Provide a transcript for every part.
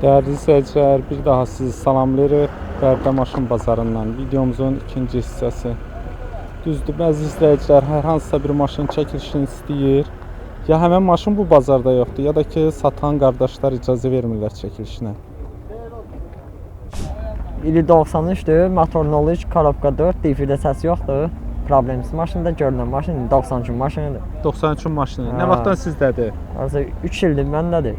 Değerli izləyicilər, bir daha sizi salamlayırıq. Bərdə maşın bazarından videomuzun ikinci hissəsi. Düzdür, bəzi izləyicilər hər hansısa bir maşın çəkilişini istəyir. Ya həmən maşın bu bazarda yoxdur, ya da ki, satan qardaşlar icazə vermirlər çəkilişinə. İli 93'dür, motor 03, korobka 4, difide səs yoxdur. Problemsiz maşında görünən maşın 93 maşınıdır. 93 maşını. Nə vaxtdan sizdədir? Arası 3 ildir məndədir.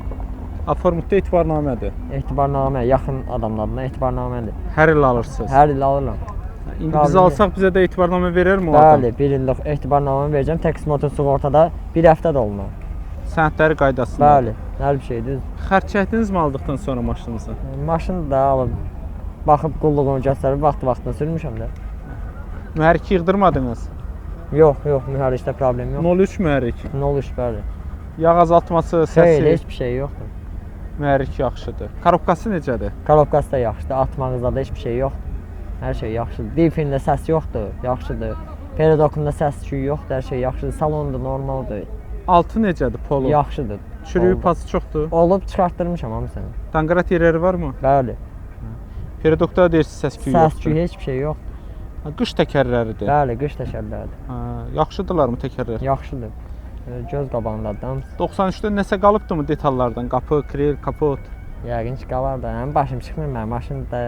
Aformutda etibarnamədir. Etibarnamə, yaxın adamlarına etibarnamədir. Hər il alırsınız. Hər il alıram. İndi biz alsaq bizə də etibarnamə verərmi o adam? Bəli, 1 illik etibarnamə verəcəm. Tək motor sığortada 1 həftə də olmaz. Sənədləri qaydasında. Bəli, hər bir şeydir. Xərc çəkdinizmi aldıqdan sonra maşınınızı? Maşını da alıb, baxıb qulluğunu göstərib vaxtında sürmüşəm də. Mühərrik yığdırmadınız? Yox, mühərrikdə problem yox. 03 mühərrik. 03 bəli. Yağ azaltması, səsi. Xeyr, heç bir şey yoxdur. Mühərrik yaxşıdır. Korobkası necədir? Korobkası da yaxşıdır. Atmağızda da heç bir şey yoxdur. Hər şey yaxşıdır. Difində səs yoxdur, yaxşıdır. Peredokunda səs küyü yoxdur, hər şey yaxşıdır. Salonda normaldır. Altı necədir polo? Yaxşıdır. Çürüyü pası çoxdur. Olub çıxartdırmışam hamısını. Danqrat yerləri varmı? Bəli. Peredokda deyirsiz səs küyü yoxdur. Səs küyü heç bir şey yoxdur. Qış təkərləridir. Bəli, qış təkərlərdir. Yaxşıdırlarmı təkərlər? Yaxşıdır. Göz qabağındadır hamısı. 93-də nəsə qalıbdımı detallardan? Qapı, kril, kapot. Yəqin ki, qalar da. Mənim başım çıxmır, mənim maşın da.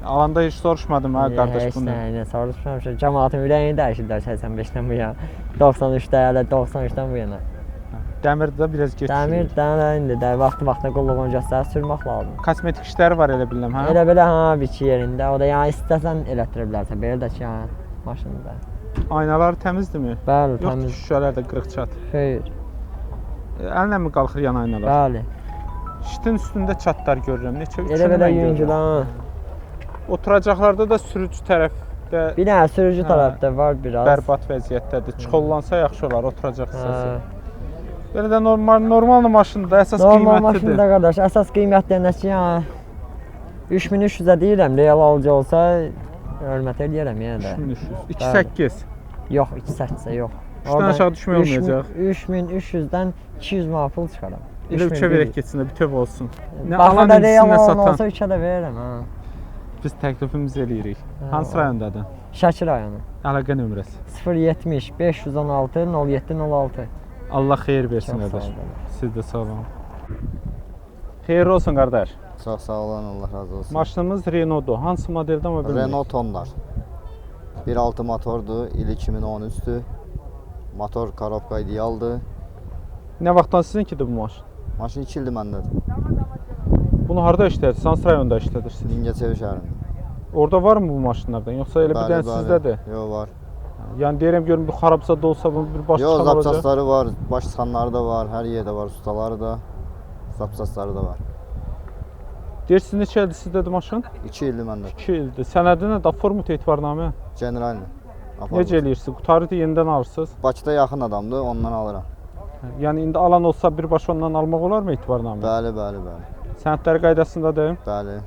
Alanda heç soruşmadım ha qardaş bunu. Heç nə soruşmamışam. Cəmaatın ürəyini dəyişirlər 85-dən bu yana. 93-də hələ 93-dən bu yana. Dəmirdə biraz geç. Dəmir də indi də vaxtı qulluğunu göstərib sürmək lazım. Kosmetik işləri var elə bilirəm, hə? Elə belə bir iki yerində. O da yəni istəsən elətdiriblərsə belə də ki, yəni maşında. Aynaları təmizdirmi? Bəli, Yoxdur, təmiz. şüşələr də qırıq-çat. Xeyr. Əllə mi qalxır yan aynalar? Bəli. Şitin üstündə çatlar görürəm. Neçə? Elə belə yüngül ha. Oturacaqlarda da sürücü tərəfdə Bir dənə sürücü tərəfdə var biraz. bərbad vəziyyətdədir. Çixollansa yaxşı olar oturacaq hissəsi. Belə də normal maşında əsas normal qiymətidir. maşında qardaş, əsas qiymət deyəndə ki, yəni 3300-ə deyirəm, real alıcı olsa hörmət eləyərəm yenə də. 3300. 28. Yox, 28-ə yox. 3-dən aşağı düşmək olmayacaq. 3300-dən 200 manat pul çıxaram. Elə 3-ə verək getsin də bütöv olsun. Nə Baxın alan da real incisinə olan satan. olsa 3-ə də verirəm ha. Biz təklifimizi eləyirik. Hansı rayondadır? Şəki rayonu. Əlaqə nömrəsi. 070 516 0706. Allah xeyir versin Çox sağ qardaş. olun. Siz də sağ olun. Xeyirli olsun qardaş. Çox sağ olun, Allah razı olsun. Maşınımız Renault-dur. Hansı modeldə amma bilmiyorum. Renault Tonlar. 1.6 motordur, il 2013-dür. Motor korobka idealdır. Nə vaxtdan sizinkidir bu maşın? Maşın 2 ildir məndədir. Bunu harda işlədir? Sans rayonunda işlədirsiniz. Mingəçevir şəhərində. Orada varmı bu maşınlardan? Yoxsa elə bir dənə sizdədir? Yox, var. Yəni deyirəm görüm bu xarabsa da olsa bunun bir baş Yox, çıxan olacaq. zapçasları var, baş çıxanları da var, hər yerdə var, ustaları da, zapçasları da var. Deyirsiniz neçə ildir sizdədir maşın? 2 ildir məndə. 2 ildir. Sənədi nə? Formut etibarnamə. Generalni. Necə eləyirsiniz? Qutarı da yenidən alırsınız. Bakıda yaxın adamdır, ondan alıram. Yəni indi alan olsa birbaşa ondan almaq olarmı etibarnamə? Bəli, bəli, bəli. Sənədləri qaydasındadır. Bəli.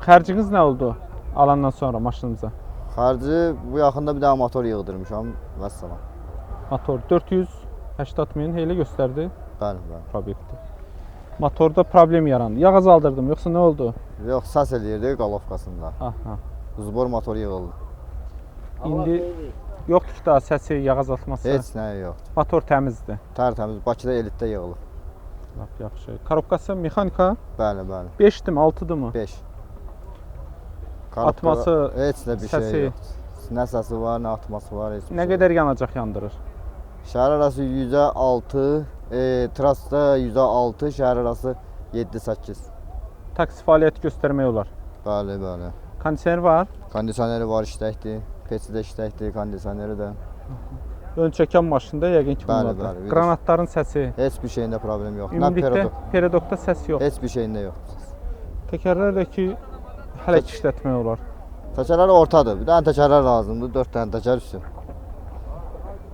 Xərciniz nə oldu alandan sonra maşınınıza? Xərci bu yaxında bir dənə motor yığdırmışam, vəssalam. Motor 480 min elə göstərdi. Bəli, bəli. Probektdir. Motorda problem yarandı. Yağ azaldırdım yoxsa nə oldu? Yox, səs eləyirdi qalovkasında. Aha. Zbor motor yığıldı. İndi yoxdur ki daha səsi, yağ azaltması. Heç nə yoxdur. Motor təmizdir. Tərtəmiz, Bakıda elitdə yığılıb. Lap yaxşı. Korobkası mexanika Bəli, bəli. 5-dir mi, 6-dır mı? 5. Atması, heç nə bir səsi. şey yoxdur. Nə səsi var, nə atması var, heç bir Nə şey. qədər yanacaq yandırır? Şəhər arası 106, trasda 106, şəhər arası 7-8. Taksi fəaliyyəti göstərmək olar. Bəli, bəli. Kondisioner var. Kondisioneri var, işləkdir. Peçi də işləkdir, kondisioneri də. Ön çəkən maşında yəqin ki Bəli, bunlardır. bəli. Qranatların səsi. Heç bir şeyində problem yoxdur. Nə Ümumilikdə peredokda səs yox. Heç bir şeyində yoxdur. Təkərlər də ki hələ ki işlətmək olar. Təkərlər ortadır. Bir dənə təkərlər lazımdır, 4 dənə təkər üstü.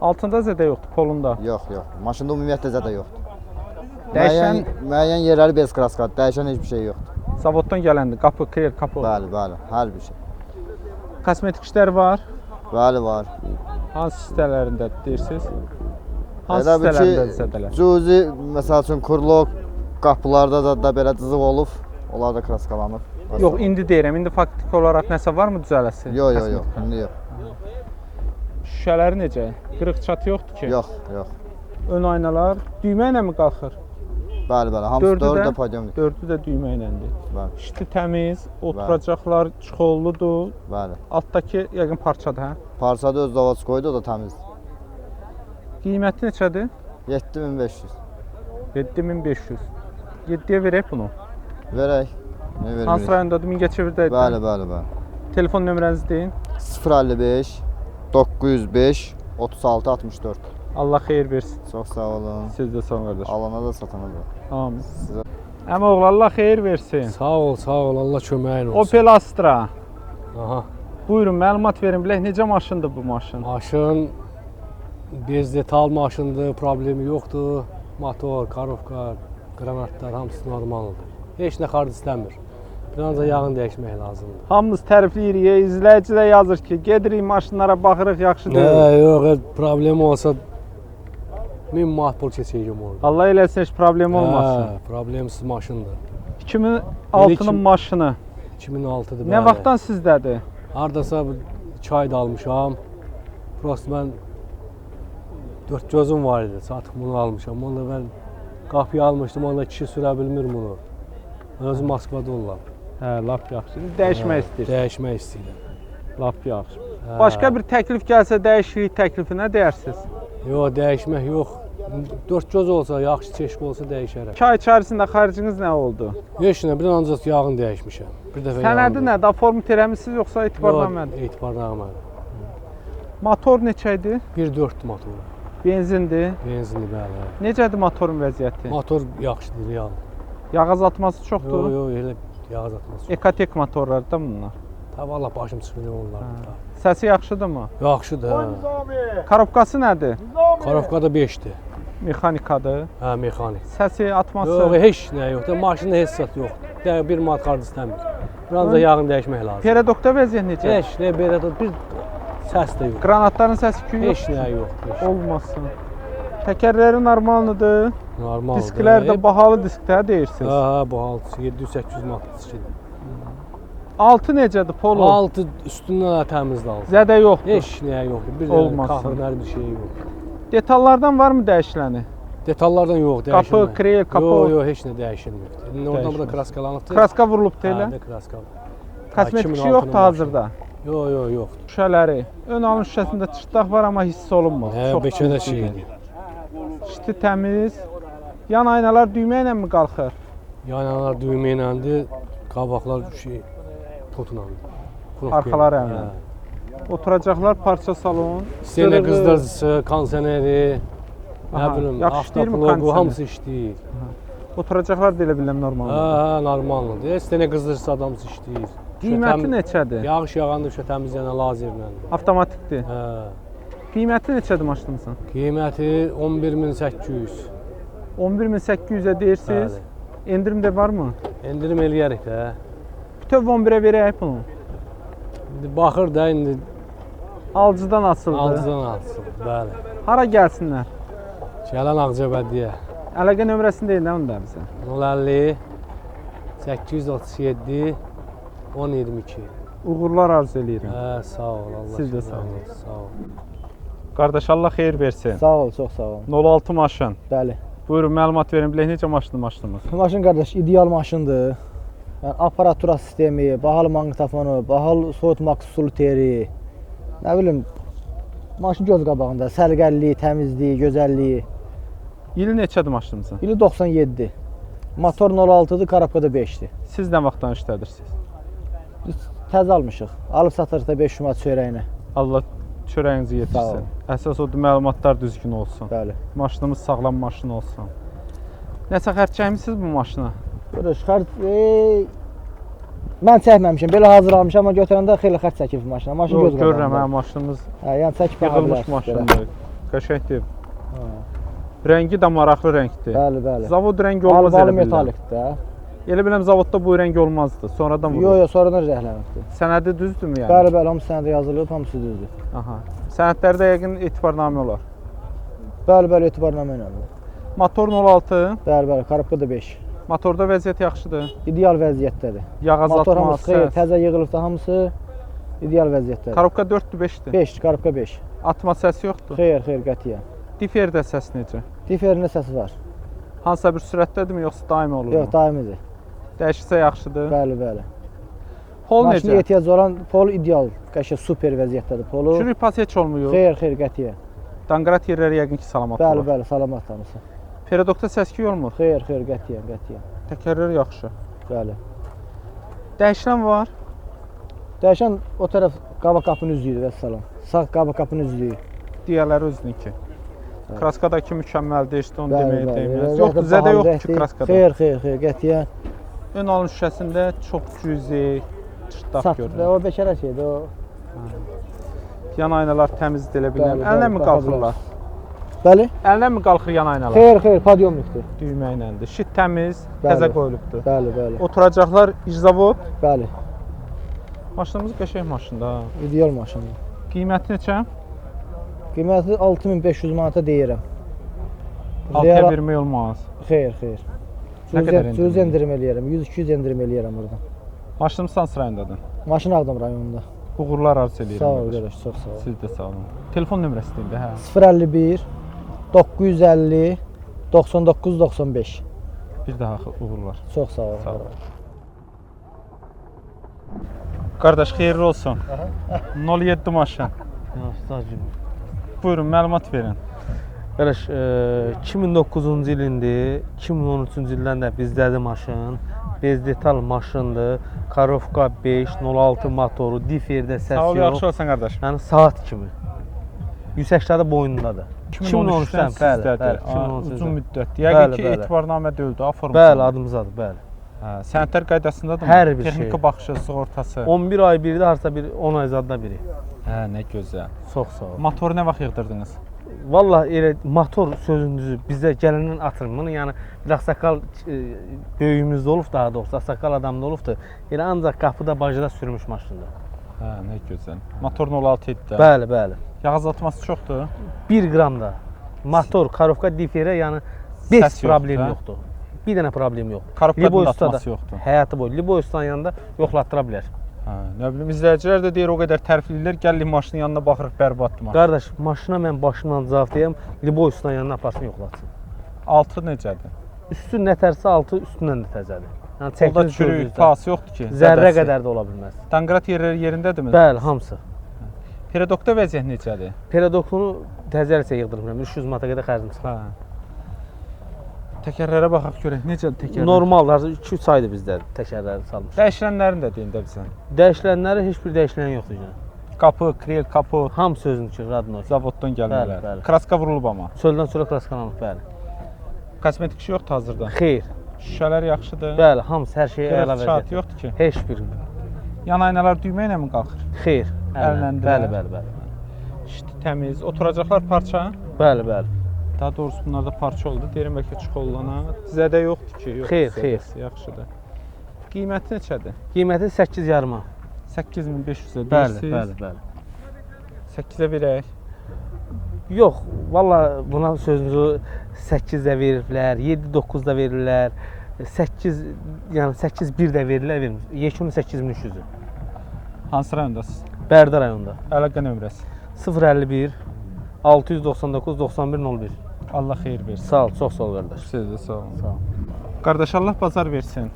Altında zədə yoxdur, polunda. Yox, yox. Maşında ümumiyyətlə zədə yoxdur. Dəyişən Müəyyən yerləri bez kraskadır, dəyişən heç bir şey yoxdur. zavoddan gələndir. Qapı, krel, kapı. Bəli, bəli, hər bir şey. Kosmetik işlər var. Bəli, var. Hansı sitələrində deyirsiniz? Hansı Elə bil sitələrində ki, zədələr? cüzi, məsəl üçün, kurlok, Qapılarda da belə cızıq olub. Onlar da kraskalanıb. Yox, indi deyirəm. İndi faktiki olaraq nəsə varmı düzələsi? Yox, indi yox. Şüşələri necə? Qırıq çatı yoxdur ki? Yox. Ön aynalar düymə ilə mi qalxır? Bəli, hamısı 4-də podiyumdur. 4-ü də düymə iləndir. Bəli. İşte təmiz, oturacaqlar çuxolludur. Bəli. Altdakı yəqin parçadır, hə? Parçada öz zavod qoydu, o da təmizdir. Qiyməti neçədir? 7500. 7500. 7-yə verək bunu. Verək. Ne vermirik? Hansı rayondadır? Mingəçevirdə. Bəli. Telefon nömrənizi deyin. 055 905 36 64. Allah xeyir versin. Çox sağ olun. Siz də sağ olun qardaş. Alana da satana da. Amin. Əmi oğlu Allah xeyir versin. Sağ ol. Allah köməyin olsun. Opel Astra. Aha. Buyurun məlumat verin bilək necə maşındır bu maşın? Maşın bez detal maşındır, problemi yoxdur. Motor, karovka, qranatlar hamısı normaldır. Heç nə xarc istəmir. Birazca yağını dəyişmək lazımdır. Hamımız tərifləyirik. İzləyici də yazır ki, gedirik maşınlara baxırıq, yaxşı deyil. Yox, problemi olsa 1000 manat pul keçəcəyəm orada. Allah eləsin heç problem olmasın. Problemsiz maşındır. 2006-nın maşını. 2006-dır. Nə vaxtdan sizdədir? Hardasa 2 ayda almışam. Prost mən 4 gözüm var idi. Satıb bunu almışam. Onda mən qapıya almışdım. Onda kişi sürə bilmir bunu. Mən özüm Moskvada olam. Hə, lap yaxşı. Dəyişmək istəyir. Dəyişmək istəyirəm. Lap yaxşı. Başqa bir təklif gəlsə dəyişiklik təklifi nə deyərsiniz? Yox, dəyişmək yox. 4 göz olsa, yaxşı çeşq olsa dəyişərəm. 2 ay içərisində xərciniz nə oldu? Heç nə, bir ancaq yağını dəyişmişəm. Bir dəfə Sənədi nədir? Formit eləmisiniz yoxsa etibarnamədir? Yox, etibarnamədir. Motor neçə idi? 1.4 motor. Benzindir. Benzinli, bəli. Necədir motorun vəziyyəti? Motor yaxşıdır, real. Yağ azaltması çoxdur? Yox, elə yağ azaltması. Ekatek motorlardır da bunlar. Tabi Allah başım çıxmır onlardan. Səsi yaxşıdırmı? Yaxşıdır, hə. Korobkası nədir? Korobka da 5-dir. Mexanikadır. Hə, mexanik. Səsi, atması. Yox, heç nə yoxdur. Maşında heç zət yoxdur. 1 manat xarc istəmir. Biraz da yağını dəyişmək lazım. Peredokda vəziyyət necə? Heç nə belə bir səs də yox. Qranatların səsi küy yox. Heç nə yoxdur. Olmasın. Təkərləri normaldır. Normaldır. Disklər də bahalı disklər deyirsiniz. Hə, bu 700-800 manat diskidir. Altı necədir Polo? Altı üstündən də təmizdir altı. Zədə yoxdur. Heç nə yoxdur. Bir Olmasın. Qaxırlar bir şey yoxdur. Detallardan varmı dəyişiləni? Detallardan yox, dəyişilmir. Qapı, krel, kapı. Yox, heç nə dəyişilmir. İndi oradan burada kraskalanıbdır. Kraska vurulubdur elə? Hə, kraska. Kosmetik şey yoxdur hazırda. Yox, yoxdur. Şüşələri. Ön alın şüşəsində çırtlaq var amma hiss olunmur. Hə, beçədə şeydir. İşte təmiz. Yan aynalar düymə ilə mi qalxır? Yan aynalar düymə iləndir. Qabaqlar şey putunandır. Arxalar əmrə. Oturacaqlar parça salon. Stena qızdırıcısı, kondisioneri, nə Aha, bilim, yaxşı işləyirmi avtobloku, kondisioner? hamısı işləyir. Oturacaqlar da elə biləm normaldır. Hə, normaldır. Stena qızdırıcısı adamsı işləyir. Qiyməti neçədir? Yağış yağanda şə təmizləyən lazerlə. Avtomatikdir. Hə. Qiyməti neçədir maşınınızın? Qiyməti 11800. 11800-ə deyirsiniz. Bəli. Endirim də varmı? Endirim eləyərik də. Bütöv 11-ə verək bunu. İndi baxır da indi Alıcıdan asıldı. alıcıdan alsın. Bəli. Hara gəlsinlər? Gələn Ağcabədiyə. Əlaqə nömrəsini deyin də onu da bizə. 050 837 1022. Uğurlar arzu eləyirəm. Hə, sağ ol. Allah Siz də şükür sağ olun. olsun, Sağ ol. Qardaş Allah xeyir versin. Sağ ol, çox sağ ol. 06 maşın. Bəli. Buyurun məlumat verin bilək necə maşındır maşınımız? Maşın qardaş ideal maşındır. Yəni aparatura sistemi, bahalı maqnitofonu, bahalı soyutma sulteri. Nə bilim maşın göz qabağında səliqəliliyi, təmizliyi, gözəlliyi. İli neçədir maşınımızın? İli 97. Motor 06-dır, korobkada 5-dir. Siz nə vaxtdan işlədirsiniz? Biz təzə almışıq. Alıb satırıq da 5 manat çörəyinə. Allah çörəyinizi Sağ yetirsin. ol. Əsas odur məlumatlar düzgün olsun. Bəli. Maşınımız sağlam maşın olsun. Nəsə xərc çəkmisiniz bu maşına? Qardaş xərc mən çəkməmişəm. Belə hazır almışam amma götürəndə xeyli xərc çəkib maşına. Maşın göz qabağında. Görürəm hə maşınımız Hə, yəni çəkib yığılmış maşındır. Qəşəngdir. Rəngi də maraqlı rəngdir. Bəli, bəli. Zavod rəngi olmaz Albalı elə bilirəm. metalikdir də. Elə biləm zavodda bu rəng olmazdı. Sonradan vurulur. Yox, yox, sonradan rəhlənibdir. Sənədi düzdürmü yəni? Bəli, bəli, hamısı sənədə yazılıb, hamısı düzdür. Aha. Sənədlərdə yəqin etibarnamə olar. Bəli, bəli, etibarnamə ilə. Motor 06, Bəli, bəli, korobka da 5. Motorda vəziyyət yaxşıdır. İdeal vəziyyətdədir. Yağ Motor azaltma, hamısı xeyr, səs. təzə yığılıbsa hamısı ideal vəziyyətdədir. Korobka 4-dür, 5-dir. 5, korobka 5. Atma səsi yoxdur. Xeyr, xeyr, qətiyyən. Diferdə səs necə? Diferində səsi var. Hansısa bir sürətdədirmi, yoxsa daimi olur Yox, mu? daimidir. Dəyişsə yaxşıdır. Bəli, bəli. Pol Maşına necə? ehtiyac olan pol ideal, qəşəng super vəziyyətdədir polu. Çürük pas heç olmuyor. Xeyr, xeyr, qətiyyən. Danqrat yerləri yəqin ki, salamat Bəli, olur. bəli, salamat hamısı. Perodokda səs-küy olmur. Xeyr, xeyr, qətiyyən, qətiyyən. Təkərlər yaxşı. Bəli. Dəyişən var. Dəyişən o tərəf qaba qapının üzlüyüdür, vəssalam. Sağ qaba qapının üzlüyü. Digərləri özününki. Kraskadakı mükəmməldir, işte onu Bəli, deməyə bəli. dəyməz. Yoxdur, zədə yoxdur ki, kraskada. Xeyr, xeyr, xeyr, qətiyyən. Ön alın şüşəsində çox cüzi, çıtdaq Sat və görünür. o beşərə şeydir, o. Yan aynalar təmizdir, elə bilirəm. Bəli, Əllə bəli, mi baxa qalxırlar? Bəli? Əllə mi qalxır yan aynalar? Xeyr, xeyr, podyomlikdir. Düymə iləndir. Şit təmiz, Bəli. təzə qoyulubdur. Bəli, bəli. Oturacaqlar iczavod. Bəli. Maşınımız qəşəng maşındır ha. İdeal maşındır. Qiyməti neçə? Qiyməti 6500 manata deyirəm. 6-ya vermək olmaz. Xeyr, xeyr. Nə qədər endirim? Cüz endirim eləyərəm. 100-200 endirim eləyərəm buradan. Maşınım Sans rayondadır. Maşın Ağdam rayonunda. Uğurlar arzu eləyirəm. Sağ ol qardaş. qardaş, çox sağ ol. Siz də sağ olun. Telefon nömrəsi deyin də, hə. 051 950 99 95. Bir daha uğurlar. Çox sağ ol. Sağ ol. Qardaş, xeyirli olsun. 07 maşın. Buyurun, məlumat verin. Qardaş, 2009-cu ilindi, 2013-cü ildən də bizdədir maşın. Bez detal maşındır. Korofka 5, 06 motoru, diferdə səs Sağ ol, yox. yaxşı olsan qardaş. Yəni saat kimi. 180 boyundadır. 2013-dən bəli, sizdədir. 2013-dən. Uzun müddət. Yəqin ki, Bəli, bəli. etibarnamə döldü, aform. Bəli, adımızadır, bəli. Hə, sənədlər qaydasındadırmı? Hər bir Texniki şey. baxışı, sığortası. 11 ay biri də harsa bir 10 ay zadda biri. Hə, nə gözəl. Çox sağ ol. Motoru nə vaxt yığdırdınız? Vallahi elə motor sözün düzü bizdə gəlindən atırmını, yəni bir ağsaqqal böyüyümüzdə olub, daha doğrusu ağsaqqal adamda olubdur. Elə ancaq qapıda, bacada sürmüş maşındır. Hə, nə gözəl. Motorun 06 idi də. Bəli, bəli. Yağ azaltması çoxdur. 1 qram da motor, korofka, diferə, yəni heç Səs yoxdur, problem hə? yoxdur. Bir dənə problem yoxdur. Korobkanın Liboy da usta da atması yoxdur. Həyatı boyu Liboy ustanın yanında yoxlatdıra bilər. Hə, nə bilim, izləyicilər də deyir o qədər tərifləyirlər, gəlir maşının yanına baxırıq, bərbaddır maşın. Qardaş, maşına mən başımdan cavab deyəm, Liboy ustanın yanına aparsın yoxlatsın. Altı necədir? Üstü nətərsə altı üstündən də təzədir. Yəni Orada çəkiniz çürük, gördüyünüzdə pası yoxdur ki. zərrə zədəsi. qədər də ola bilməz. Danqrat yerləri yerindədirmi? Bəli, hamısı. Perodokda vəziyyət necədir? Perodokunu təzəlicə yığdırmışam. 300 manata qədər xərcim çıxdı. Hə. Təkərlərə baxaq görək. Necədir təkərlər? Normaldır, 2-3 aydır bizdə təkərləri salmış. Dəyişilənlərini də deyin də bizə. Dəyişilənləri heç bir dəyişilən yoxdur yenə. Qapı, krel, kapı, Hamısı özününki, radno. zavoddan gəlmirlər. Bəli, bəli. Kraska vurulub amma. Çöldən çölə kraskanalıq, bəli. Kosmetik şey yoxdur hazırda. Xeyr, Şüşələr yaxşıdır. bəli, hamısı hər şey əla Biraz şahat vəziyyətdə. yoxdur ki. Heç bir. Yan aynalar düymə ilə mi qalxır? Xeyr, Əlləndilər. bəli, bəli, bəli. İşte təmiz. Oturacaqlar parça. Bəli, bəli. Daha doğrusu bunlarda parça oldu. Deyirəm bəlkə çıxollana. Zədə yoxdur ki. Yoxdur Xeyr, zədəsi, xeyr. Yaxşıdır. Qiyməti neçədir? Qiyməti 8 yarıma. 8500-ə Bəli, deyirsiniz. bəli, bəli. 8-ə verək. Yox, valla buna sözünüzü 8-də verirlər, 7-9-da verirlər, 8, yəni 8-1 də verirlər, vermir. Yekunu 8300-dür. Hansı rayondasınız? Bərdə rayonunda. Əlaqə nömrəsi. 051 699 9101. Allah xeyir versin. Sağ ol, çox sağ ol qardaş. Siz də sağ olun. Sağ ol. Qardaş Allah bazar versin.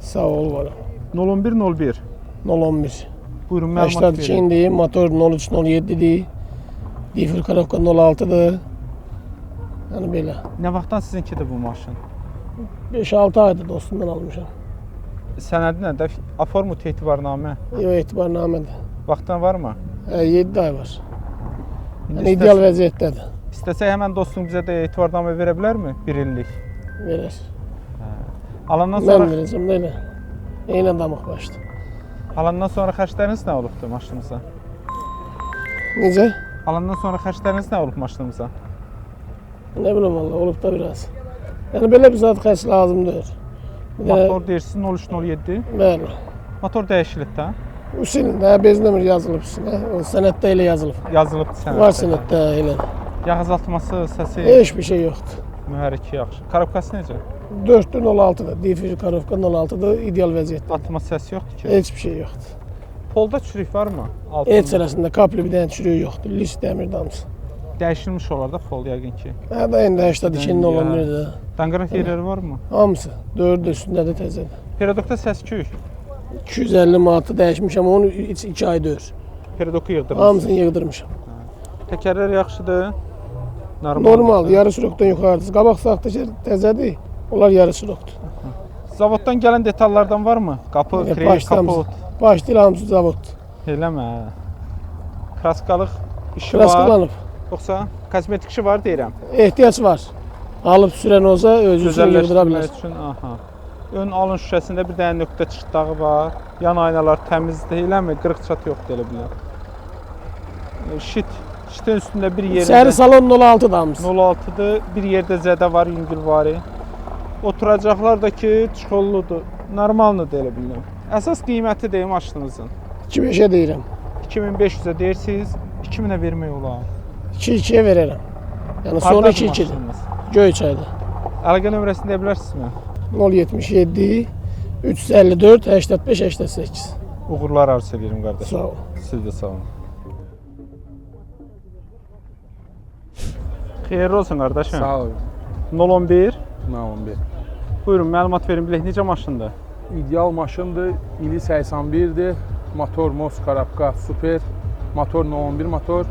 Sağ ol var. 0101. 011. Buyurun məlumat 82 verin. indi, motor 0307-dir. Difer korobka 06-dır. Yəni belə. Nə vaxtdan sizinkidir bu maşın? 5-6 aydır dostumdan almışam. Sənədi nədir? Aformut etibarnamə. Yox, etibarnamədir. Vaxtdan varmı? 7 ay var. İndi Yəni ideal vəziyyətdədir. İstəsək həmən dostum bizə də etibarnamə verə bilərmi? 1 illik. Verər. Alandan Mən sonra verəcəm də elə. Eynən damaq başdı. alandan sonra xərcləriniz nə olubdu maşınımıza? Necə? Alandan sonra xərcləriniz nə olub maşınımıza? Nə bilim valla, olub da biraz. Yəni belə bir zat xərc lazımdır. Bir də, Motor deyirsiniz 0307. bəli. Motor dəyişilib də. Üstündə bez nömrə yazılıb üstünə. O sənəddə elə yazılıb. Yazılıb sənəddə. Var sənəddə elə. Yağ azaltması, səsi. Heç bir şey yoxdur. Mühərriki yaxşı. Korobkası necə? 4'lü 06'da. Diffuser karovka 06'da ideal vəziyyətdə. Atma səsi yoxdur ki. Heç bir şey yoxdur. Polda çürük varmı? Et sırasında kaplı bir dənə çürüyü yoxdur. Lis dəmir damcısı. Dəyişilmiş olar da pol yəqin ki. Hə da indi 82'nin olan bir də. Danqırat yerləri varmı? Hamısı 4 üstündə də təzədir. Perodokda səs küy. 250 manatı dəyişmişəm, onu 2 ay döyür. Perodoku yığdırmışsın. Hamısını yığdırmışam. Təkərlər yaxşıdır. Normal, yarı sürokdan yuxarıdır. Qabaq saxta təzədir, onlar yarı sürokdur. Zavoddan gələn detallardan varmı? Qapı, krey, kapot. Baş değil, hamısı zavoddur. Eləmə. Kraskalıq işi var. Kraskalanıb. Yoxsa kosmetik işi var deyirəm. Ehtiyac var. Alıb sürən olsa özü üçün yığdıra bilər. Gözəlləşdirmək üçün, aha. Ön alın şüşəsində bir dənə nöqtə çıxdağı var. Yan aynalar təmizdir, eləmi? Qırıq çat yoxdur elə bilər. Şitin üstündə bir yerdə İçəri salon 06 damız. 06-dır. Bir yerdə zədə var, yüngülvari. Oturacaqlar da ki, çuxolludur. Normaldır elə bilirəm. Əsas qiyməti deyim maşınınızın. 2-5'e deyirəm. 2500-ə deyirsiniz, 2000-ə vermək olar. 2-2'ye verərəm. Yəni sonra Hardadır 2-2'dir. maşınınız? Göyçayda. Əlaqə nömrəsini deyə bilərsinizmi? 077 354 85 88. Uğurlar arzu edirəm qardaş. Sağ ol. Siz də sağ olun. Xeyirli olsun qardaşım. Sağ ol. 011. 11. Buyurun, məlumat verin bilək necə maşındır? İdeal maşındır. İli 81'dir. Motor Moz Karabka super. Motor 11 motor.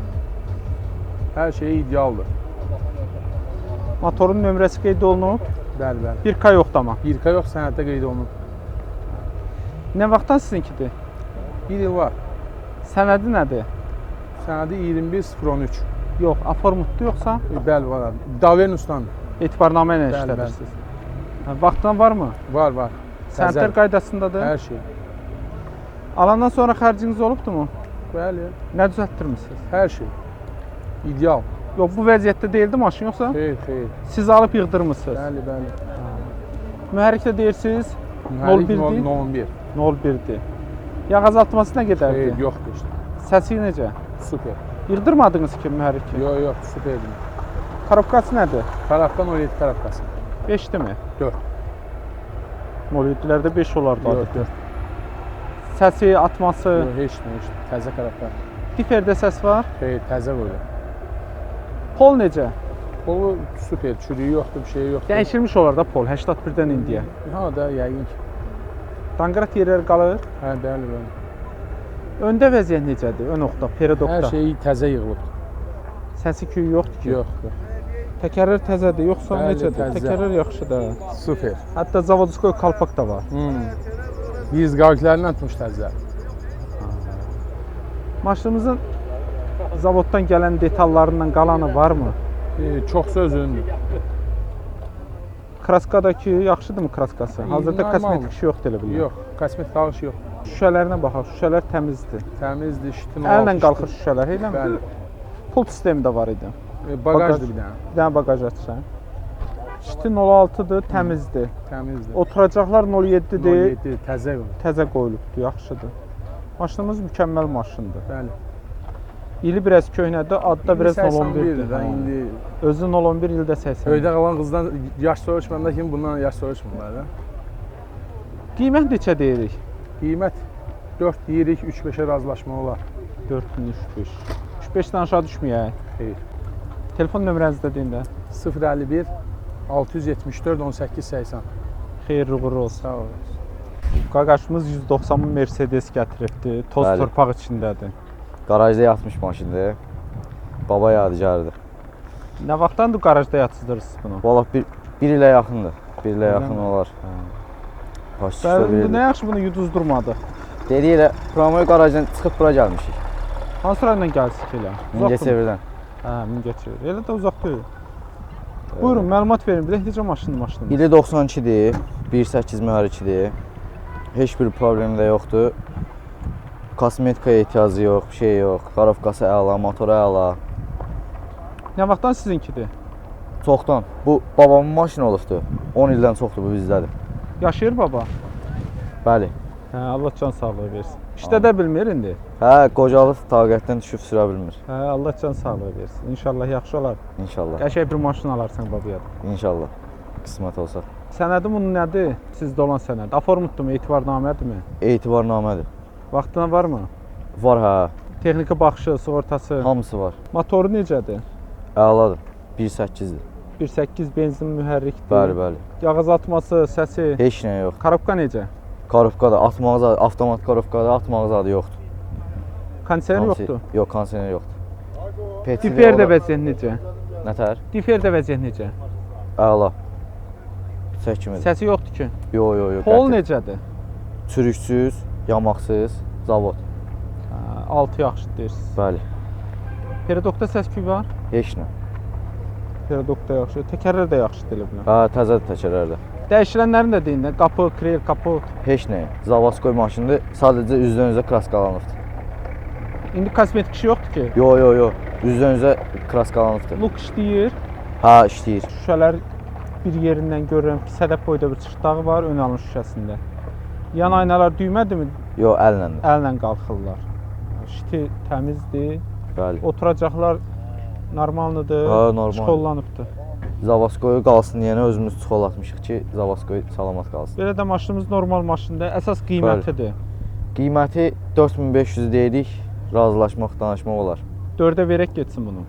Her şey idealdır. Motorun nömrəsi qeyd olunub. Bəli, bəli. 1K yoxdur amma. 1K yox, sənəddə qeyd olunub. Nə vaxtdan sizinkidir? 1 il var. Sənədi nədir? Sənədi 21.03. Yox, aformutdur yoxsa Bəli, var. Davernusdan. etibarnamə ilə Bəli, işlədirsiniz? Vaxtdan varmı? Var, var. Sənədlər qaydasındadır. Hər şey. Alandan sonra xərciniz olubdumu? Bəli, Nə düzəltdirmisiniz? hər şey. İdeal. Yox, bu vəziyyətdə deyildi maşın yoxsa? Xeyr, xeyr. Siz alıb yığdırmısınız? Bəli, bəli. Mühərrikdə deyirsiniz Mühərrik 01-dir. 11. 01-dir. Yağ azaltması nə qədərdir? Xeyr, yoxdur işte. Səsi necə? Super. Yığdırmadınız ki mühərriki? Yox, yox, superdir. Korobkası nədir? Karabkan 17 karabkası. 5-dir mi? 4. 07'lərdə 5 olardı Yox, adətən. 4. Səsi, atması, Yox, heç nə, heç nə. Təzə karabkan. diferdə səs var. Xeyr, təzə böyle. Pol necə? O super, çürüyü yoxdur, bir şey yoxdur. Dəyişilmiş olar da pol 81-dən indiyə. Ha da yəqin ki. Danqırat yerləri qalır. Hə, bəli, bəli. Öndə vəziyyət necədir? Ön oxda, perodokda. Hər şey təzə yığılıbdır. Səsi küyü yoxdur ki. Yox, yox. Təkərlər təzədir, yoxsa Bəli, necədir? təzə. Təkərlər yaxşıdır. Super. Hətta zavodskoy kalpak da var. Biz qaviklərini atmış təzə. Maşınımızın zavoddan gələn detallarından qalanı varmı? Çox sözündür. Kraskadakı yaxşıdırmı kraskası? Hazırda Normaldır. kosmetik şey yoxdur elə bilirəm. Yox, kosmetik dağış yox. Şüşələrinə baxaq, şüşələr təmizdir. Təmizdir, şitin Əllə qalxır şüşələr, eləmi? Bəli. Pul sistemi də var idi. Bagajdır bir dənə. Bir dənə bagaj açsan. Şiti 06-dır, təmizdir. Təmizdir. Oturacaqlar 07-dir. 07, təzə yox. Təzə qoyulubdur, yaxşıdır. Maşınımız mükəmməl maşındır. Bəli. İli biraz köhnədir, adı da biraz 01-dir. də indi Özü 01 ildə 80. öydə qalan qızdan yaş soruşmanda kimi bundan yaş soruşmurlar da. Qiymət neçə deyirik? Qiymət 4 deyirik, 3-5-ə razılaşma olar. 4003. 35-dən aşağı düşməyək. Xeyr. Telefon nömrənizi də deyin də. 051 674 18 80. Xeyirli uğurlu olsun. Sağ ol. Qaqaşımız 190 Mercedes gətiribdi. Toz Bəli. torpaq içindədir. Qarajda yatmış maşındır. Baba yadigarıdır. Nə vaxtdandır qarajda yatızdırırsınız bunu? Vallah bir ilə yaxındır. Bir ilə yaxın olar. Başçısı da Bəli, nə bir yaxşı bunu yuduzdurmadı. Dedi elə Promoy qarajdan çıxıb bura gəlmişik. Hansı rayondan gəlsik elə? Mingəçevirdən. Hə, Mingəçevir. Elə də uzaq deyil. Buyurun, məlumat verin. Bilək necə maşındır? İli 92-dir. 1.8 mühərrikidir. Heç bir problemi də yoxdur. Kosmetikaya ehtiyacı yox, bir şey yox. Qarafqası əla, motoru əla. Nə vaxtdan sizinkidir? Çoxdan. Bu babamın maşını olubdur. 10 ildən çoxdur bu bizdədir. Yaşayır baba? Bəli. Hə, Allah can sağlığı versin. İşlədə bilmir indi. Hə, qocalıb taqətdən düşüb sürə bilmir. Hə, Allah can sağlığı versin. İnşallah yaxşı olar. İnşallah. Qəşəng bir maşın alarsan babaya. İnşallah. Qismət olsa. Sənədi bunun nədir? Sizdə olan sənəd. Aformutdurmu, etibarnamədirmi? Etibarnamədir. Vaxtına varmı? Var hə. Texniki baxışı, sığortası. Hamısı var. Motoru necədir? Əladır. 1.8-dir. 1.8 benzin mühərrikdir. Bəli, bəli. Yağız atması, səsi. Heç nə yox. Korobka necə? Korobka da atmağı zadı, avtomat korobka da atmağı zadı yoxdur. Kondisioner Hamısı- yoxdur. Yox, kondisioner yoxdur. Petri Difer də olar- vəziyyət necə? Nətər? Difer də vəziyyət necə? Əla. Çəkimidir. Səsi yoxdur ki. Yox, yox, yox. Pol qəti. necədir? Çürüksüz, yamaqsız, zavod. Hə, 6 yaxşı deyirsiz. Bəli. Peredokda səs-küy var? Heç nə. Peredokda yaxşı. Təkərlər də yaxşı deyilə bilər. Hə, təzədir təkərlərdə. Dəyişilənlərin də deyin də. Qapı, krel, kapot. Heç nə. Zavaskoy maşındır. Sadəcə üzdən üzə kraskalanıbdır. İndi kosmetik işi yoxdur ki. Yox, yox, yox. Üzdən üzə kraskalanıbdır. Luk işləyir. Hə, işləyir. Şüşələr bir yerindən görürəm ki, sədəf boyda bir çıxdağı var ön alın şüşəsində. Yan aynalar düymədirmi? Yox, əllə. Əllə qalxırlar. Şiti təmizdir. Bəli. Oturacaqlar normaldır. Ha, normal. Çıxollanıbdır. Zavaskoyu qalsın deyənə özümüz çıxolatmışıq ki, Zavaskoy salamat qalsın. Belə də maşınımız normal maşındır. Əsas qiymətidir. Qiyməti 4500 deyirik. Razılaşmaq, danışmaq olar. 4-ə verək getsin bunu.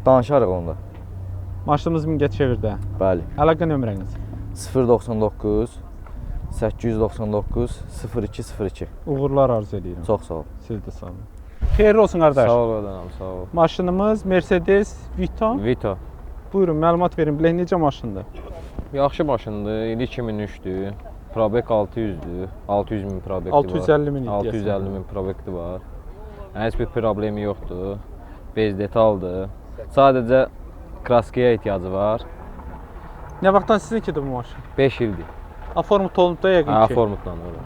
Danışarıq onda. Maşınımız Mingəçevirdə. Bəli. Əlaqə nömrəniz 099 899 0202. uğurlar arzu edirəm. Çox sağ ol. Siz də sağ olun. Xeyirli olsun qardaş. Sağ ol adamım, sağ ol. Maşınımız Mercedes Vito. Vito. Buyurun, məlumat verin. Bilək necə maşındır? Yaxşı maşındır. İli 2003-dür. Probek 600-dür. 600 min probekti var. 650 min 650 min probekti var. Heç bir problemi yoxdur. Bez detaldır. Sadəcə kraskaya ehtiyacı var. Nə vaxtdan sizinkidir bu maşın? 5 ildir. Aformut olunub da yəqin ki. Formutdan öyle.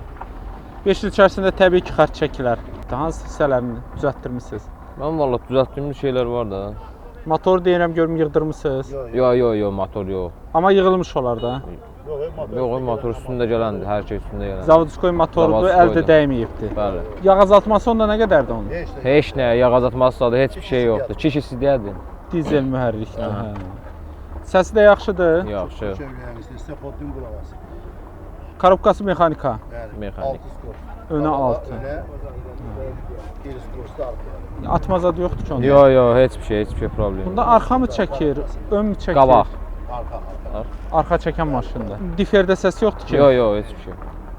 5 il içərisində təbii ki, xərc çəkilər. Hansı hissələrini düzəltdirmisiniz? Ben valla düzelttiğimiz şeyler var da. Motor deyirəm, görüm yığdırmısınız. Yo motor yok. Amma yığılmış olar da. Yok motor üstünde gelendir. Her şey üstünde gelen. Zavodskoy motorudur, Zavodskoydur. əldə dəyməyibdir. Bəli. Yağ azaltması onda nə qədərdir onun? Heç nə, yağ azaltması da heç bir şey yoxdur. Çiş istəyərdi. Dizel mühərrikli. Hə. Səsi də yaxşıdır. Yaxşı. Korobkası mexanika. Mexanik. Önə 6. Atma zadı yoxdur ki onda. Yo heç bir şey problem. Bunda arxa mı çəkir, ön mü çəkir? Qabaq. Arxa çəkən maşındır. Diferdə səs yoxdur ki. Yo heç bir şey.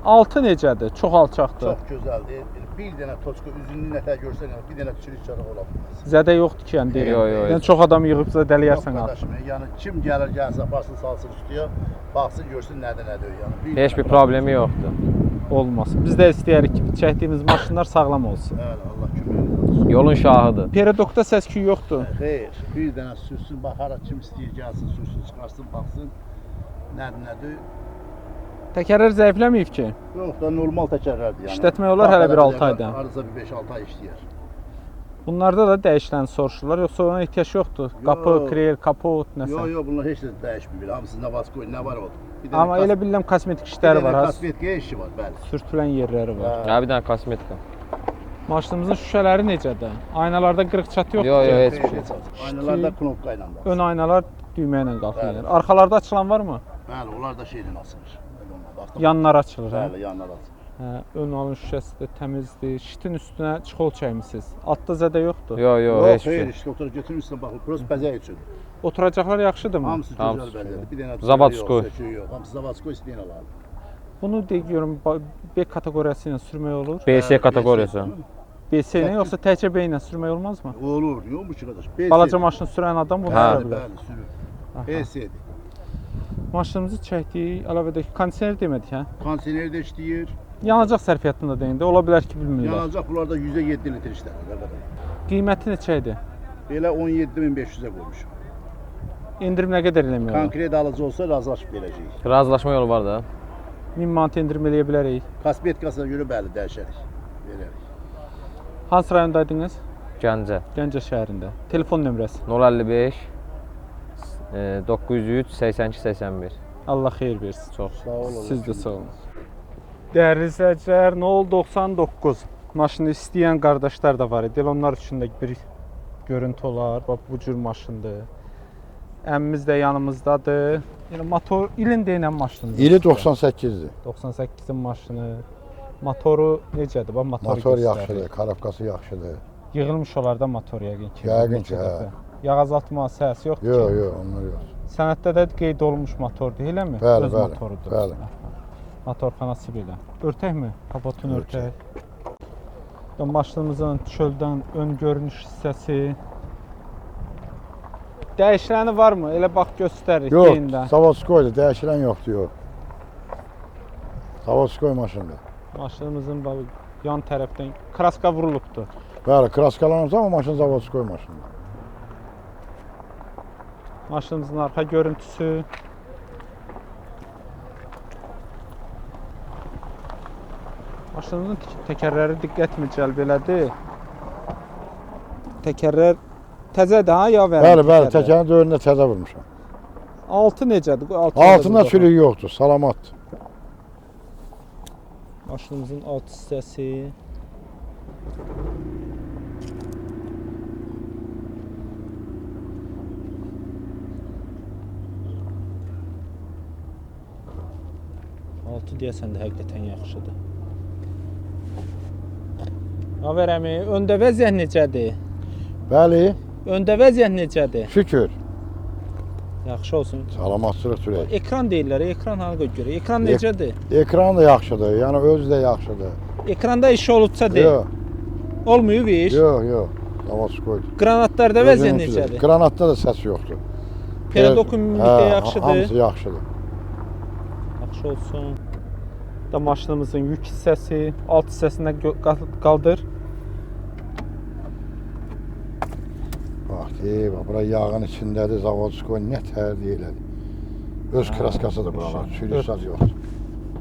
6 necədir? Çox alçaqdır. Çox gözəldir. Bir dənə toçka üzünü nətər görsən, bir dənə çürük çarıq ola bilməz. Zədə yoxdur ki, yəni deyirəm. Yo, Yəni çox adam yığıbsa dəliyərsən Yox alt. qardaşım, yəni kim gəlir gəlsə, aparsın salsın üstüyə, baxsın görsün nədir yəni. Heç bir problemi yoxdur. Olmasın. Biz də istəyərik ki, çəkdiyimiz maşınlar sağlam olsun. Bəli, Allah kömək olsun. Yolun şahıdır. Peredokda səs-küy yoxdur. Xeyr, bir dənə sürsün, baxaraq kim istəyir gəlsin, sürsün, çıxarsın, baxsın. Nədir? Təkərlər zəifləməyib ki. Yox da normal təkərlərdir yəni. İşlətmək olar hələ bir 6 ayda. Arıza bir 5-6 ay işləyər. Bunlarda da dəyişilən soruşurlar, yoxsa ona ehtiyac yoxdur. Qapı, Yox. krel, kapot, nəsə. Yox, bunlar heç də dəyişmir. Hamısı navaskoy, nə var oldu? Amma elə bilirəm kosmetik işləri var. Kosmetik işi var, bəli. Sürtülən yerləri var. Ya bir dənə kosmetika. Maşınımızın şüşələri necədir? Aynalarda qırıq-çat yoxdur. Yo ki? heç bir şey. Aynalarda knopka ilə var. Ön aynalar düymə ilə qalxır. Arxalarda açılan varmı? Bəli, onlar da şeylə açılır. Yanlar açılır, hə? Bəli, yanlar açılır. Hə, ön alın şüşəsi də təmizdir. Şitin üstünə çixol çəkmisiniz. Altda zədə yoxdur. Yo Yox, heç bir xeyr, şey. işte otur götürürsən baxın, prost bəzək üçün. Oturacaqlar yaxşıdırmı? Hamısı Hamısı gözəl bəzəkdir. Bir dənə Zavodskoy. Yox, hamısı Zavodskoy istəyən alar. Bunu deyirəm B kateqoriyası ilə sürmək olur. BS kateqoriyası. BS ilə yoxsa təkcə B ilə sürmək olmazmı? Olur, yox bu ki qardaş. Balaca maşın sürən adam bunu sürə Bəli, bilər. bəli, sürür. Aha. BS-dir. Maşınımızı çəkdik, əlavədə kondisioner demədik, hə? Kondisioner də işləyir. Yanacaq sərfiyyatında deyin də, ola bilər ki, bilmirlər. Yanacaq bunlarda 107 litr işlədir qardaş. Qiyməti neçə idi? Belə 17500-ə qoymuşam. İndirim nə qədər eləmək olar? Konkret alıcı olsa razılaşıb verəcəyik. Razılaşma yolu var da. 1000 manat endirim eləyə bilərik. Kosmetikasına görə bəli dəyişərik. Verərik. Hansı rayondaydınız? Gəncə. Gəncə şəhərində. Telefon nömrəsi. 055 903 82 81. Allah xeyir versin. Çox Sağ olun. Siz də sağ olun. Dəyərli izləyicilər, Nol 99 maşını istəyən qardaşlar da var idi. Elə onlar üçün də bir görüntü olar. Bax bu cür maşındır. Əmmimiz də yanımızdadır. Yəni motor ilin deyilən maşındır. İli 98-dir. 98-in maşını. Motoru necədir? Bax motoru Motor göstərir. yaxşıdır, karabkası yaxşıdır. Yığılmış olar da motor yəqin ki. Yəqin ki, hə. Yağ azaltma səs yoxdur Yox, ki? yox, onlar yox. Sənəddə də qeyd olunmuş motordur, eləmi? Bəli, Öz bəli, motorudur. bəli. Motorxanası belə. Örtəkmi? Kapotunu örtək. Maşınımızın çöldən ön görünüş hissəsi. Dəyişiləni varmı? Elə bax göstərir Yox, deyində. Zavodskoydur, dəyişilən yoxdur, yox. Zavodskoy maşındır. Maşınımızın bax yan tərəfdən kraska vurulubdur. Bəli, kraskalanırsa ama maşın Zavodskoy maşındır. Maşınımızın arxa görüntüsü. Maşınımızın təkərləri diqqətimi cəlb elədi. Təkərlər təzədir ha, ya verin? Bəli, bəli, təkərin dövründə təzə vurmuşam. Altı necədir? Altında sürük yoxdur, salamatdır. Maşınımızın alt hissəsi. Altı deyəsən də həqiqətən yaxşıdır. Aver əmi, öndə vəziyyət necədir? Bəli, Öndə vəziyyət necədir? şükür. Yaxşı olsun. Salamatçılıq sürək. Ekran deyirlər, ekran halqa görə. Ekran necədir? Ekran da yaxşıdır, yəni özü də yaxşıdır. Ekranda iş olubsa deyil. Yox, Olmuyor bir iş. yox, yox. Zavodskoydur. Granatlarda vəziyyət necədir? Granatda da səs yoxdur. Pedokun ümumilikdə yaxşıdır. Hamısı yaxşıdır. Yaxşı olsun. Da maşınımızın yük hissəsi, alt hissəsində qaldır. Bax, bura yağın içindədir, Zavodskoy nə tərdi elədi. Öz kraskasıdır buralar, sürük saz yoxdur.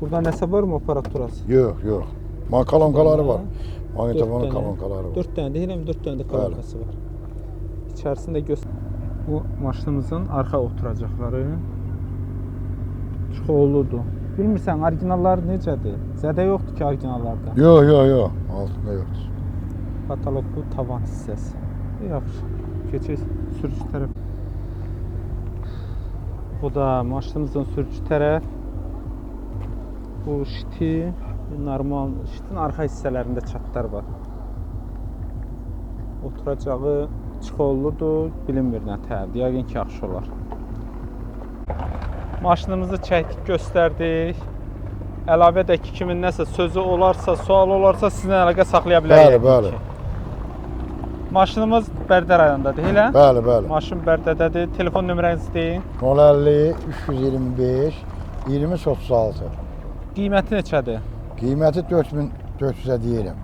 Burada nəsə var mı aparaturası? Yox, yox. Kolonkaları var. Magnetofonun kolonkaları var. 4 dənə, deyirəm 4 dənə də kolonkası var. İçərisində göstər. Bu maşınımızın arxa oturacaqları çoxludur. Bilmirsən, orijinalları necədir? Zədə yoxdur ki, orijinallarda. Yox, yox, yox. Altında yoxdur. Kataloglu tavan hissəsi. Yaxşı. Keçək sürücü tərəf. Bu da maşınımızın sürücü tərəf. Bu şiti, normal şitin arxa hissələrində çatlar var. Oturacağı çikolludur, bilinmir nə tərdir. Yəqin ki, yaxşı olar. Maşınımızı çəkdik, göstərdik. Əlavə də ki, kimin nəsə sözü olarsa, sual olarsa sizinlə əlaqə saxlaya bilərik. Bəli, bəli. Maşınımız Bərdə rayonundadır, elə? Bəli, bəli. Maşın Bərdədədir. Telefon nömrənizi deyin. 050 325 2036. Qiyməti neçədir? Qiyməti 4400-ə deyirəm.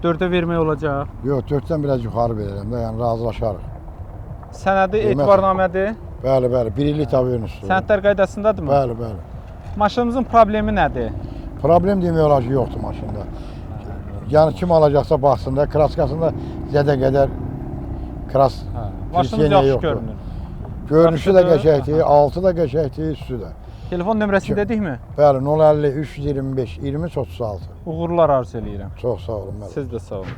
4-ə vermək olacaq. Yox, 4-dən biraz yuxarı verərəm də, yəni razılaşarıq. Sənədi Qiymət- etibarnamədir. Bəli, bəli, 1 illik tabirin üstündə. Sənədlər qaydasındadırmı? Bəli, bəli. Maşınımızın problemi nədir? Problem demək olar ki, yoxdur maşında. Yəni kim alacaqsa baxsın da, kraskasında zədə qədər kras Maşınımız Türkiyə yaxşı yoxdur. görünür. Görünüşü də Yaxşıdır. qəşəngdir, altı da qəşəngdir, üstü də. Telefon nömrəsini dedikmi? Bəli, 050 325 2036. Uğurlar arzu eləyirəm. Çox sağ olun. Mənim. Siz də sağ olun.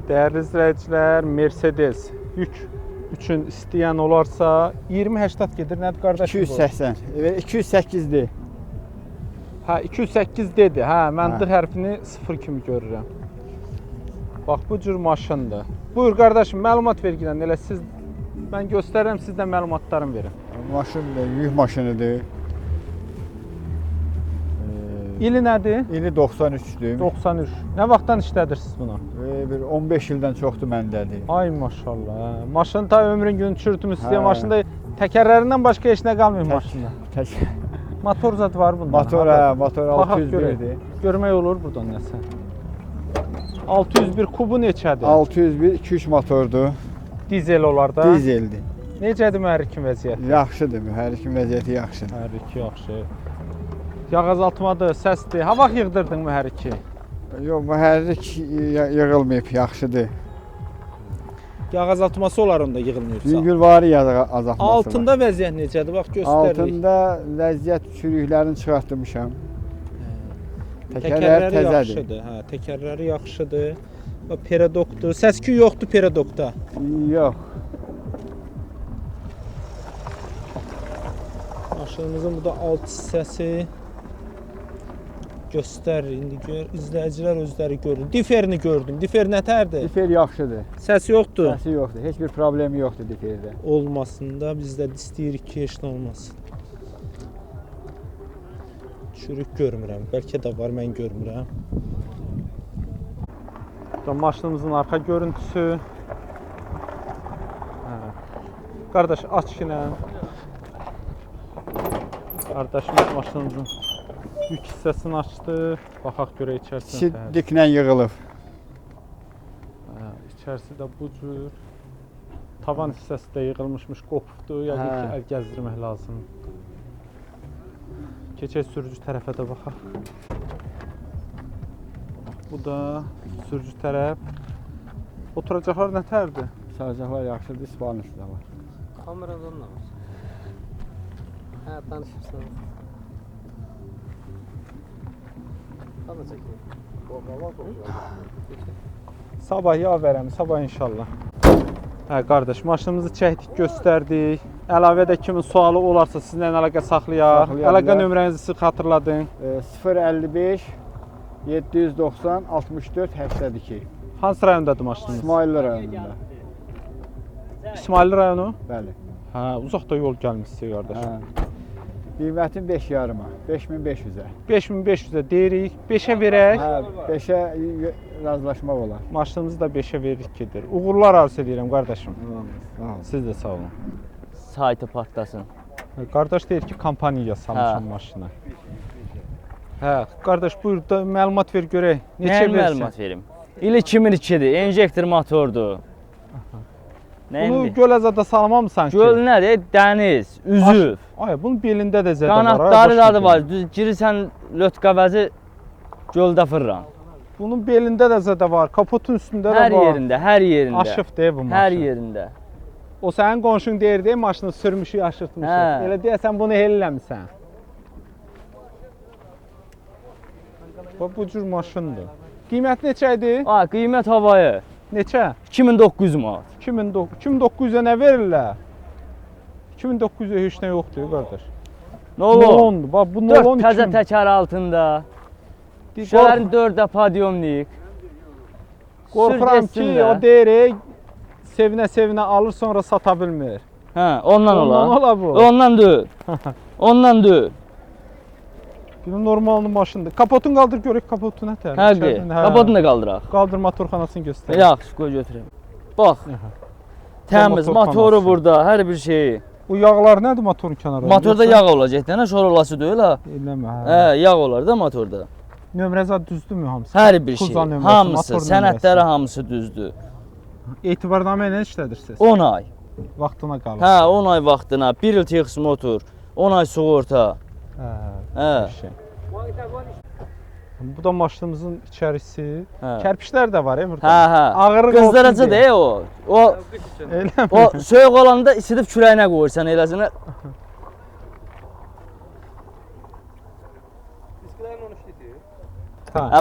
Dəyərli izləyicilər, Mercedes yük üçün istəyən olarsa 20-80 gedir. Nədir qardaşım? 280. Evet 208'di. Hə, 208 dedi. Hə, mən Hə. D hərfini 0 kimi görürəm. Bax bu cür maşındır. Buyur qardaşım, məlumat vergilən. Elə siz mən göstərirəm, siz də məlumatlarını verin. Maşın yük maşınıdır. İli nədir? İli 93'dür. 93. Nə vaxtdan işlədirsiniz bunu? Bir 15 ildən çoxdur məndədir. Ay maşallah. Hə. Maşın ta ömrün günü çürütmüş. Hə. Maşında təkərlərindən başqa heç nə qalmır maşında. Tək Motor zad var bunda. motor, hə, motor Baxaq 601'dir. Görmək olur buradan nəsə. 601 kubu neçədir? 601 2-3 motordur. Dizel olar da. Dizeldir. Necədir mühərrikin vəziyyəti? Yaxşıdır, mühərrikin vəziyyəti yaxşıdır. Mühərriki yaxşı. Yağ azaltmadır, səsdir. Ha vaxt yığdırdın mühərriki? Yox, mühərrik yığılmayıb, yaxşıdır. Yağ azaltması olar onda yığılmıyorsa. Yüngülvari yağ azaltması var. Altında vəziyyət necədir? Bax göstəririk. Altında vəziyyət çürüklərini çıxartmışam. Təkərlər təzədir. yaxşıdır. Hə, təkərləri yaxşıdır. Və peredokdur. Səs-küy yoxdur peredokda. Yox. Maşınımızın bu da alt hissəsi. Göstərir indi gör. İzləyicilər özləri görür. Diferini gördüm. Difer nətərdir? Difer yaxşıdır. Səs yoxdur. Səsi yoxdur. Heç bir problemi yoxdur diferdə. Olmasın da biz də istəyirik ki, heç nə olmasın. Çürük görmürəm. Bəlkə də var, mən görmürəm. Bu da maşınımızın arxa görüntüsü. Hə. Qardaş aç yenə. Qardaşımız maşınımızın yük hissəsini açdı. Baxaq görək içərisində. Sidiklə yığılıb. Hə, içərisi də bu cür. Tavan hissəsi də yığılmışmış, qopubdur. Yəqin ki, əl gəzdirmək lazım. Keçək sürücü tərəfə də baxaq. Bu da sürücü tərəf. Oturacaqlar nətərdir? Saracaqlar yaxşıdır, ispanisi də var. Kameradan da var. Hə, danışırsan. Tamam çəkir. Sabah ya verəm, sabah inşallah. Hə qardaş, maşınımızı çəkdik, göstərdik. Əlavə də kimin sualı olarsa sizinlə əlaqə saxlayaq. Əlaqə nömrənizi siz xatırladın. 055 790 64 82. Hansı rayondadır maşınınız? İsmailli rayonunda. İsmailli rayonu? Bəli. Hə, uzaqda yol gəlmişsiniz qardaş. Hə. Qiymətin 5 yarıma, 5500-ə. 5500-ə deyirik, 5-ə verək. Hə, 5-ə razılaşmaq olar. Maşınımızı da 5-ə veririk gedir. Uğurlar arzu edirəm qardaşım. Sağ ol. Siz də sağ olun. Saytı partlasın. Qardaş deyir ki, kompaniyaya salmışam maşına. Hə, qardaş buyur da məlumat ver görək. Neçə məlumat verim? İli 2002-dir, enjektor motordur. Bunu Göləcədə salmamısan ki? Göl nədir? Dəniz, üzüv. Ay, bunun belində də zədə var. Qanatları da var. Düz girirsən lötkəvəzi göldə fırran. Bunun belində də zədə var, kapotun üstündə də var. Hər yerində, hər yerində. Aşıqdır bu maşın. Hər yerində. O sənin qonşun deyir, maşını sürmüşük, aşırtmışıq. Elə deyəsən bunu hel eləmisən. Bu cür maşındır. Qiymət neçə idi? Qiymət havayı. Neçə? 2900 manat. 2900-ə nə verirlər? 2900-ə heç nə yoxdur qardaş. Nolondur. Bax bu nolon 4 təzə təkər altında. Şəhərin 4-də podyomnik. Qorxuram ki, o deyir, sevinə-sevinə alır, sonra sata bilmir. Hə, ondan olar. Ondan olar bu. Ondan deyil. Ondan deyil. Bir normallı maşındır. Kapotun qaldır görək kapotu nətər? Hə, kapotunu da qaldıraq. Qaldır motorxanasını göstər. Yaxşı, qoy götürəm. Bax. Təmiz motoru burada, hər bir şeyi. Bu yağlar nədir motorun kənarında? Motorda yağ olacaq, dənə şor olası deyil ha. Eləmə. Hə, yağ olar da motorda. Nömrəzə düzdürmü hamısı? Hər bir şey. Hamısı, sənədləri hamısı düzdür. Etibarnamə ilə işlədirsiniz? 10 ay. Vaxtına qalır. Hə, 10 ay vaxtına, 1 il texs motor, 10 ay sığorta. Hə. Bu da maşınımızın içərisi. Kərpişlər də var burada. Hə, hə. Ağırlıq qızdırıcı da o. O soyuq olanda isidib kürəyinə qoyursan eləsinə. Hə,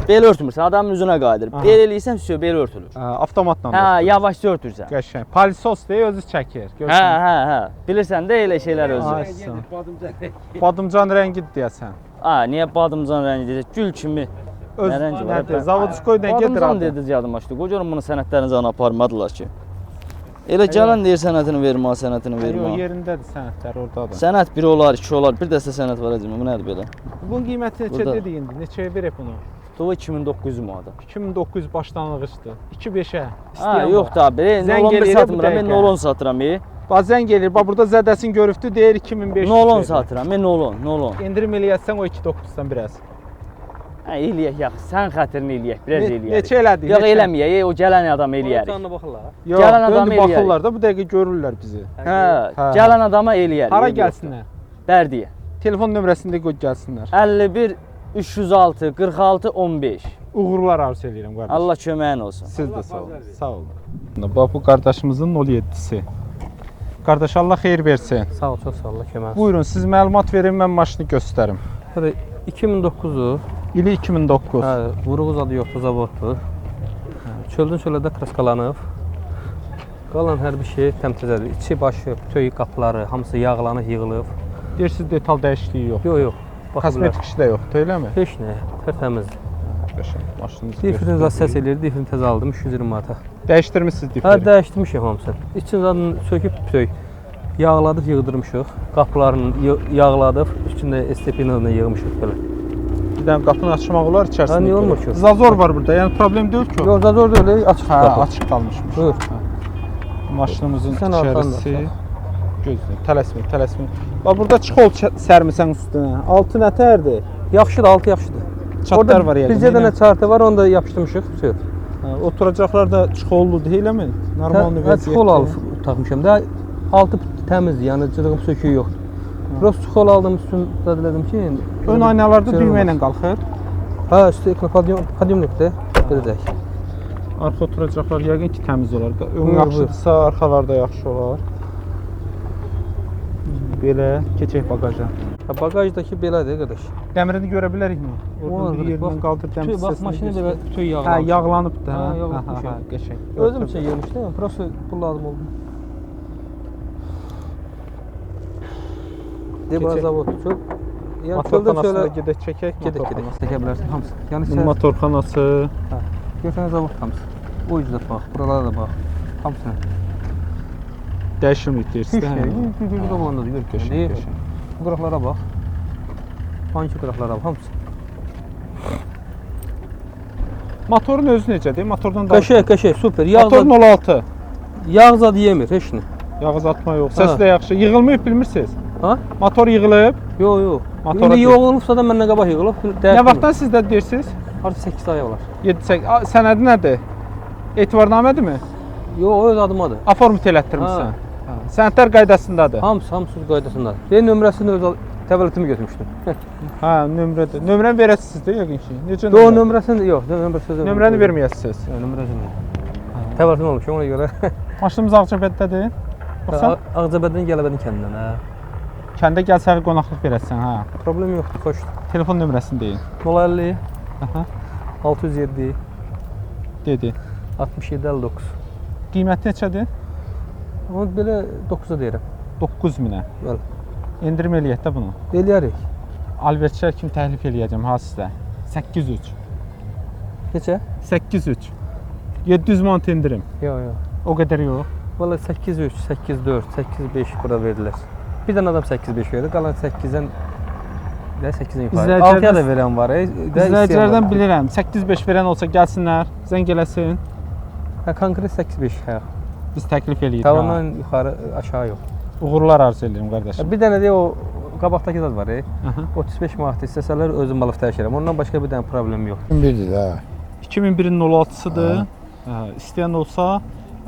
bel örtmürsən, adamın üzünə qayıdır. Bel eləyirsən, bel örtülür. Avtomatla. Hə, yavaşca örtürsən. Qəşəng. Palisos deyə özü çəkir. Hə. Bilirsən də elə şeylər özü. Badımcan rəngidir deyəsən. Niyə badımcan rəngi deyir? Gül kimi. Nə rəngi var? Zavodskoydan gedir adı. Badımcan dedi yadıma düşdü. Qoy görüm bunu sənədlərini zana aparmadılar ki. Elə gələn deyir sənətini vermə, sənətini vermə. Yox, yerindədir sənətlər oradadır. Sənət 1 olar, 2 olar, bir dəstə sənət var acımı. Bu nədir belə? Bunun qiyməti neçədir indi? Neçəyə verək bunu? Bu 2900 manat. 2900 başlanğıcdır. 2-5-ə. Yox da, nolon bir satmıram, mən nolon satıram. Bazən gəlir, bax burada zədəsini görübdü, deyir 2500. Nolon satıram, mən nolon. İndirim eləyəsən o 2.9-dan biraz. Eləyək, yaxşı, sən xətrini eləyək, biraz eləyək. Neçə elədik? Yox, eləməyək, o gələn adam eləyərik. Canına baxırlar. Gələn adam eləyərik. Baxırlar da, bu dəqiqə görürlər bizi. Hə, gələn adama eləyərik. Hara gəlsinlər? Bərdiyə. Telefon nömrəsini də qoy gəlsinlər. 51 306 46 15. Uğurlar arzu edirəm qardaş. Allah köməyin olsun. Siz də sağ olun. Sağ olun. Bax bu qardaşımızın 07-si. Qardaş Allah xeyir versin. Sağ ol, çox sağ ol, Allah köməyin olsun. Buyurun, siz məlumat verin, mən maşını göstərim. Tabii 2009-u İli 2009. Hə, vuruğu zadı yoxdur, zavoddur. Çöldən çölə də kraskalanıb. Qalan hər bir şey təmtəzədir. İçi, başı, böyük qapıları, hamısı yağlanıb, yığılıb. Deyirsiniz detal dəyişikliyi yox. Yox, yox. Kosmetik işi də yoxdur, eləmi? Heç nə, tərtəmizdir. Qəşəng. Maşınınızı Difrizə səs eləyir, difrini təzə aldım 320 manata. dəyişdirmisiniz Hə, difri. dəyişdirmişik hamısını. İçini zaten söküb böyük yağladıb, yığdırmışıq. Qapılarını yağladıb, üstündə STP-lə yığmışıq belə. Bir dənə qapını açmaq olar içərisində. Hə, niyə olmur ki? Zazor var burada, yəni problem deyil ki. Yox, zazor deyil, açıq Hə, qapı. açıq qalmışmış. Buyur. Maşınımızın Sən arxanda. içərisi gözlə, tələsmə. Bax burada çixol sərmisən üstünə. Altı nətərdir? Yaxşıdır, altı yaxşıdır. Çatlar var yəqin. Bizdə də nə çartı var, onu da yapışdırmışıq. Söz. Oturacaqlar da çixolludur, eləmi? Normal vəziyyətdə. Çixol alıb taxmışam da. Altı təmizdir, yəni cırığım söküyü yoxdur. Biraz çixol aldım, üstünü dədələdim ki, ön aynalarda düymə ilə qalxır. Hə, üstü podiumlikdir. Belə deyək. Arxa oturacaqlar yəqin ki təmiz olar. Ön yaxşıdırsa, arxalarda yaxşı olar. Belə keçək baqaja. Baqajdakı belədir qardaş. Dəmirini görə bilərikmi? Orada bir yerindən qaldır dəmir hissəsini. Bax, maşını belə tüy yağlanıb. Hə, yağlanıb da. Hə, yağlanıb. Qəşəng. Özüm üçün yemişdim, prosta pul lazım oldu. Deba zavod çox. Yəni motorxanasına gedək çəkək. Gedək. Çəkə bilərsən hamısı. Yəni bu motorxanası. Hə. Görsən zavod hamısı. O yüzdə bax, buralara da bax. Hamısına. Dəyişilməyib deyirsiniz. Bir zamandadır, gör qəşəng. Bu qıraqlara bax. Hangi qıraqlara bax, hamısı. Motorun özü necədir? Motordan da Qəşəng, super. Motorun 06. Yağ zad yemir, heç nə. Yağ atma yox. Səsi də yaxşı. Yığılmayıb bilmirsiniz? Ha? Motor yığılıb? Yox. Motora İndi yoğulubsa da məndən qabaq yığılıb. Nə vaxtdan sizdə deyirsiniz? Artıq 8 ay olar. 7-8. Sənədi nədir? Etibarnamədirmi? Yox, öz adımadır. Aformit elətdirmisən. Sənədlər qaydasındadır. Hamısı qaydasındadır. Deyir nömrəsini öz təvəllütümü götürmüşdüm. Hə, nömrədir. Nömrəni verəsiniz də yəqin ki. Necə nömrə? Yox, nömrəsini yox, nömrəni verməyəsiniz. Nömrəsini. Təvəllütüm olmuş ona görə. Maşınımız Ağcabəddədir. Ağcabəddən Gəlibədin kəndindən, hə. Kəndə gəlsəli qonaqlıq verəsən, hə. Problem yoxdur, xoşdur. Telefon nömrəsini deyin. 050 Aha. 607 dedi. 6759. Qiyməti neçədir? Onu belə 9-a deyirəm. 9000-ə. Bəli. Endirim eləyək də bunu. Eləyərik. Alverçilər kimi təklif eləyəcəm ha sizə. 803. Neçə? 803. 700 manat endirim. Yox. O qədər yox. Valla 803, 84, 85 bura verdilər. Bir dənə adam 8-5 verdi, qalan 8-dən 8-dən yuxarı. 6-ya da verən var. İzləyicilərdən bilirəm. 8-5 verən olsa gəlsinlər, zəng eləsin. Hə, konkret 8-5, hə. Biz təklif eləyirik. Tavandan yuxarı, aşağı yox. Uğurlar arzu edirəm qardaşım. Bir dənə də o qabaqdakı zad var. 35 manat istəsələr özüm balıq dəyişirəm. Ondan başqa bir dənə problem yox. 2001-dir də. 2001-in 06-sıdır. İstəyən olsa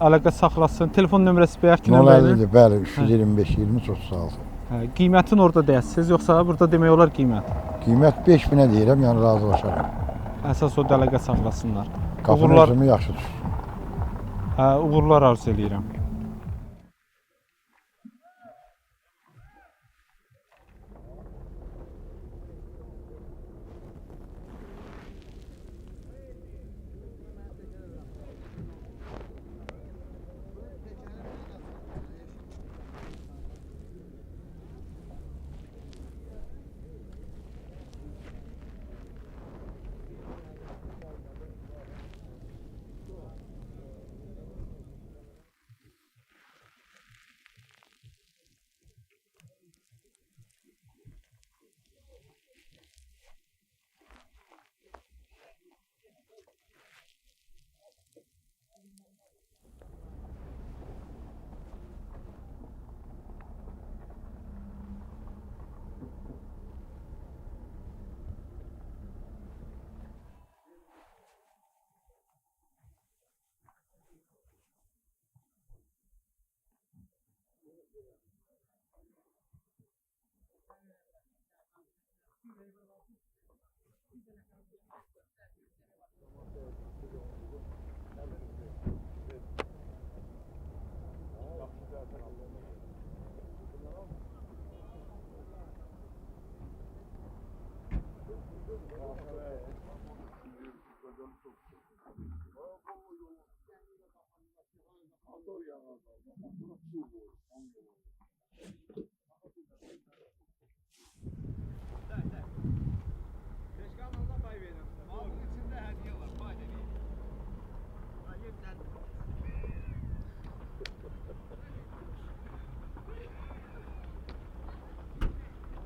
əlaqə saxlasın. Telefon nömrəsi bəyək ki, nömrədir. 050-dir, bəli, 325 23 36. Qiymətin orada deyəsiniz, yoxsa burada demək olar qiymət? Qiymət 5000-ə deyirəm, yəni razılaşaram. Əsas o əlaqə saxlasınlar. Qapının özümü yaxşı tutsun. Uğurlar arzu edirəm.